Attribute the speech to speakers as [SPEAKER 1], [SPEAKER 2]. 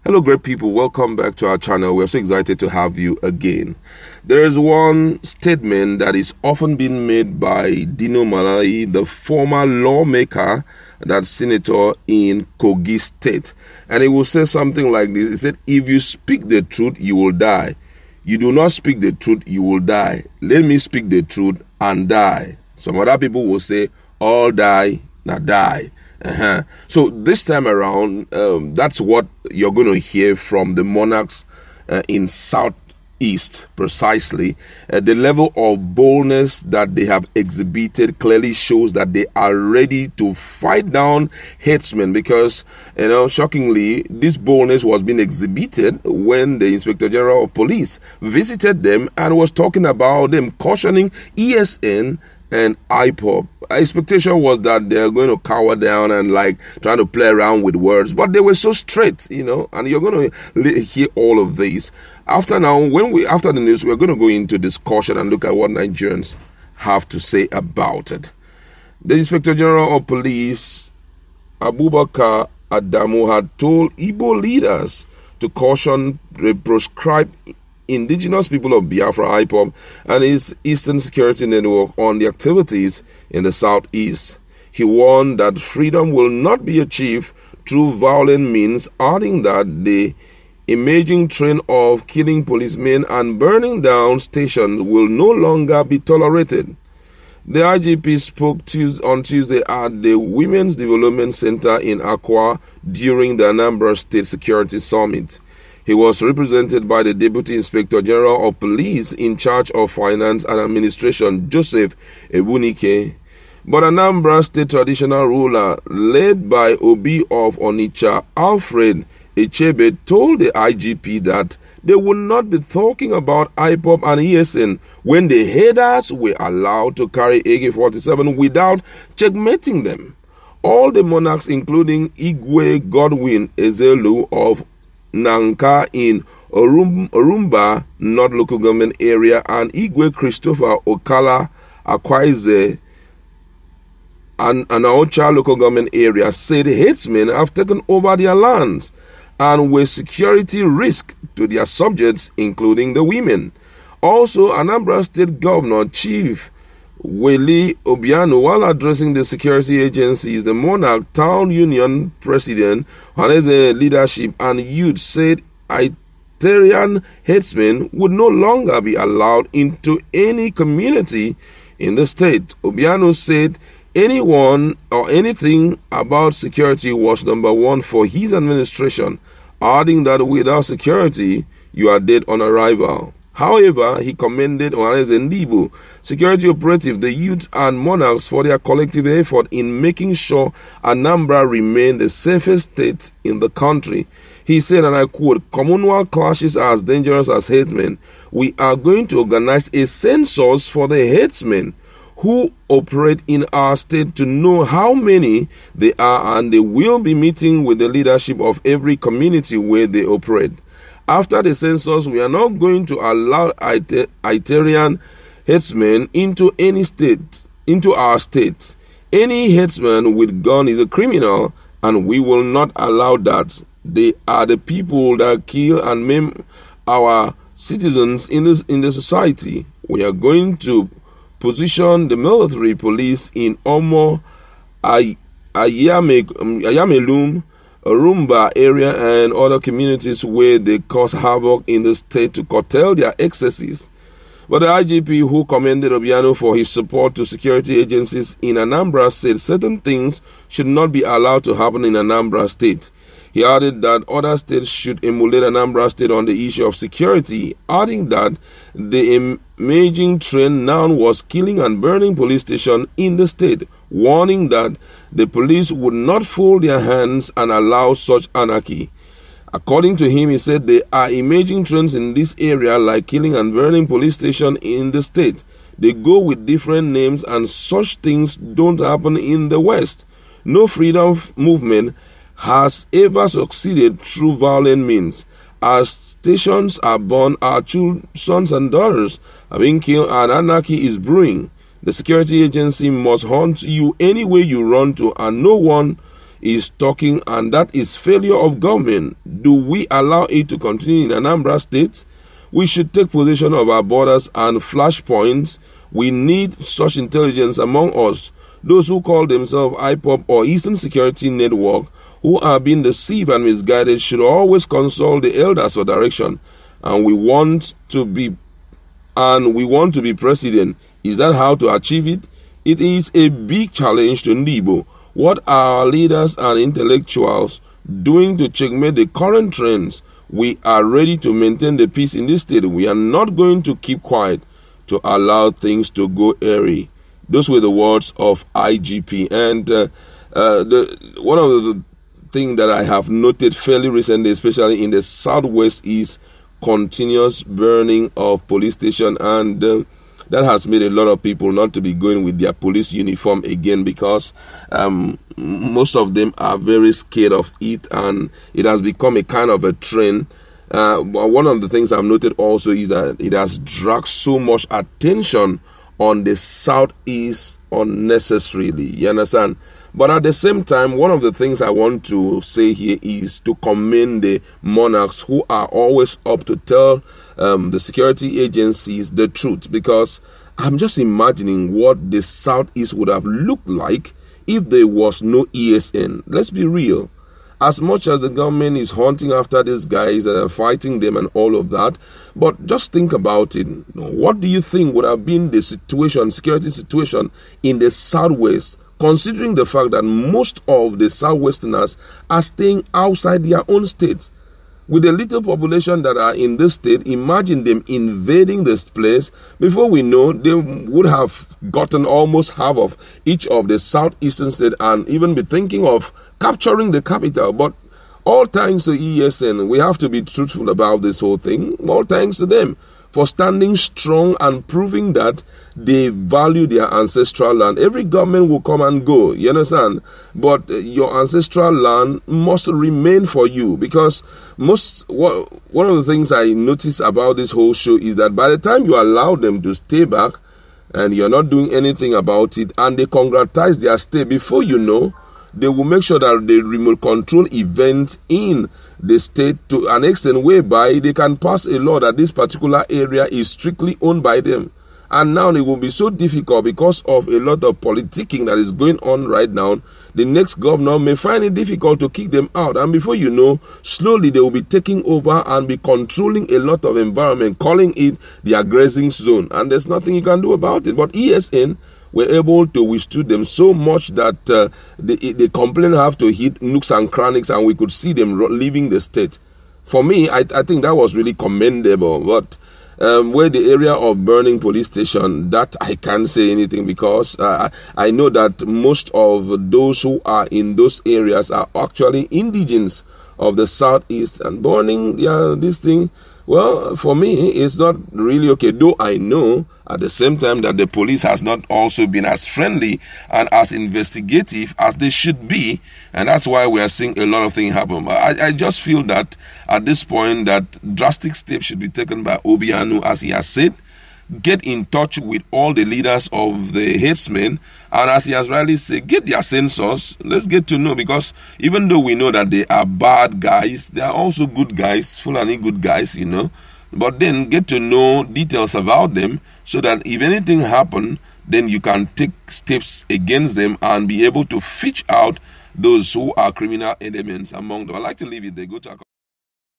[SPEAKER 1] Hello, great people. Welcome back to our channel. We're so excited to have you again. There is one statement that is often being made by Dino Malai, the former lawmaker, that's senator in Kogi State. And he will say something like this. He said, if you speak the truth, you will die. You do not speak the truth, you will die. Let me speak the truth and die. Some other people will say, all die, not die. So this time around, that's what you're going to hear from the Monarchs in Southeast, precisely. The level of boldness that they have exhibited clearly shows that they are ready to fight down herdsmen, because, shockingly, this boldness was being exhibited when the Inspector General of Police visited them and was talking about them, cautioning ESN and IPOB. Expectation was that they're going to cower down and trying to play around with words, but they were so straight, and you're going to hear all of these. After the news, we're going to go into discussion and look at what Nigerians have to say about it. The Inspector General of Police, Abubakar Adamu, had told Igbo leaders to caution the proscribed indigenous people of Biafra, IPOB, and its Eastern Security Network on the activities in the Southeast. He warned that freedom will not be achieved through violent means, adding that the emerging trend of killing policemen and burning down stations will no longer be tolerated. The IGP spoke on Tuesday at the Women's Development Center in Akwa during the Anambra State Security Summit. He was represented by the Deputy Inspector General of Police in charge of Finance and Administration, Joseph Ebunike. But Anambra State traditional ruler, led by Obi of Onitsha, Alfred Echebe, told the IGP that they would not be talking about IPOB and ESN when the headers were allowed to carry AK-47 without checkmating them. All the monarchs, including Igwe Godwin Ezelu of Nanka in Orumba North Local Government Area, and Igwe Christopher Okala Akwaize and Anaocha Local Government Area, said herdsmen have taken over their lands and were security risk to their subjects, including the women. Also, Anambra State Governor Chief Sh0ck, while addressing the security agencies, the Monarch Town Union President, Haneze leadership and youth, said Italian herdsmen would no longer be allowed into any community in the state. Obiano said anyone or anything about security was number one for his administration, adding that without security, you are dead on arrival. However, he commended Ohaneze Ndibo, security operative, the youth and monarchs for their collective effort in making sure Anambra remained the safest state in the country. He said, and I quote, "Communal clashes are as dangerous as herdsmen. We are going to organize a census for the herdsmen who operate in our state to know how many they are, and they will be meeting with the leadership of every community where they operate. After the census, we are not going to allow Italian herdsmen into our state. Any herdsman with gun is a criminal, and we will not allow that. They are the people that kill and maim our citizens in the society. We are going to position the military police in Omo, Ayamelum, Orumba area and other communities where they cause havoc in the state to curtail their excesses." But the IGP, who commended Obiano for his support to security agencies in Anambra, said certain things should not be allowed to happen in Anambra State. He added that other states should emulate Anambra State on the issue of security, adding that the emerging trend now was killing and burning police stations in the state, warning that the police would not fold their hands and allow such anarchy. According to him, he said there are emerging trends in this area like killing and burning police stations in the state. They go with different names, and such things don't happen in the West. No freedom movement has ever succeeded through violent means. As stations are born, our sons and daughters are being killed, and anarchy is brewing. The security agency must hunt you anywhere you run to, and no one is talking, and that is failure of government. Do we allow it to continue in Anambra State? We should take possession of our borders and flashpoints. We need such intelligence among us. Those who call themselves IPOB or Eastern Security Network, who are being deceived and misguided, should always consult the elders for direction. And we want to be president. Is that how to achieve it? It is a big challenge to Ndibo. What are our leaders and intellectuals doing to checkmate the current trends? We are ready to maintain the peace in this state. We are not going to keep quiet to allow things to go airy. Those were the words of IGP. And one of the things that I have noted fairly recently, especially in the Southwest, is continuous burning of police station, and that has made a lot of people not to be going with their police uniform again, because most of them are very scared of it, and it has become a kind of a trend. One of the things I've noted also is that it has dragged so much attention on the Southeast unnecessarily. You understand? But at the same time, one of the things I want to say here is to commend the Monarchs, who are always up to tell the security agencies the truth, because I'm just imagining what the Southeast would have looked like if there was no ESN. Let's be real. As much as the government is hunting after these guys and fighting them and all of that, but just think about it. What do you think would have been the security situation in the Southwest, considering the fact that most of the Southwesterners are staying outside their own states? With the little population that are in this state, imagine them invading this place. Before we know, they would have gotten almost half of each of the southeastern states and even be thinking of capturing the capital. But all thanks to ESN, we have to be truthful about this whole thing. All thanks to them for standing strong and proving that they value their ancestral land. Every government will come and go, you understand? But your ancestral land must remain for you, because one of the things I notice about this whole show is that by the time you allow them to stay back and you're not doing anything about it, and they congratulate their stay, before you know, they will make sure that they remote control events in the state to an extent whereby they can pass a law that this particular area is strictly owned by them. And now it will be so difficult because of a lot of politicking that is going on right now. The next governor may find it difficult to kick them out. And before you know, slowly they will be taking over and be controlling a lot of environment, calling it the aggressing zone. And there's nothing you can do about it. But ESN were able to withstand them so much that the complaint have to hit nooks and crannies, and we could see them leaving the state. For me, I think that was really commendable. But where the area of burning police station, that I can't say anything, because I know that most of those who are in those areas are actually indigenes of the Southeast, and burning this thing, well, for me, it's not really okay, though I know at the same time that the police has not also been as friendly and as investigative as they should be, and that's why we are seeing a lot of things happen. But I just feel that at this point that drastic steps should be taken by Obiano, as he has said. Get in touch with all the leaders of the herdsmen, and as he has rightly said, get their census. Let's get to know, because even though we know that they are bad guys, they are also good guys, Fulani good guys, you know. But then get to know details about them, so that if anything happen, then you can take steps against them and be able to fish out those who are criminal elements among them. I like to leave it there. Go to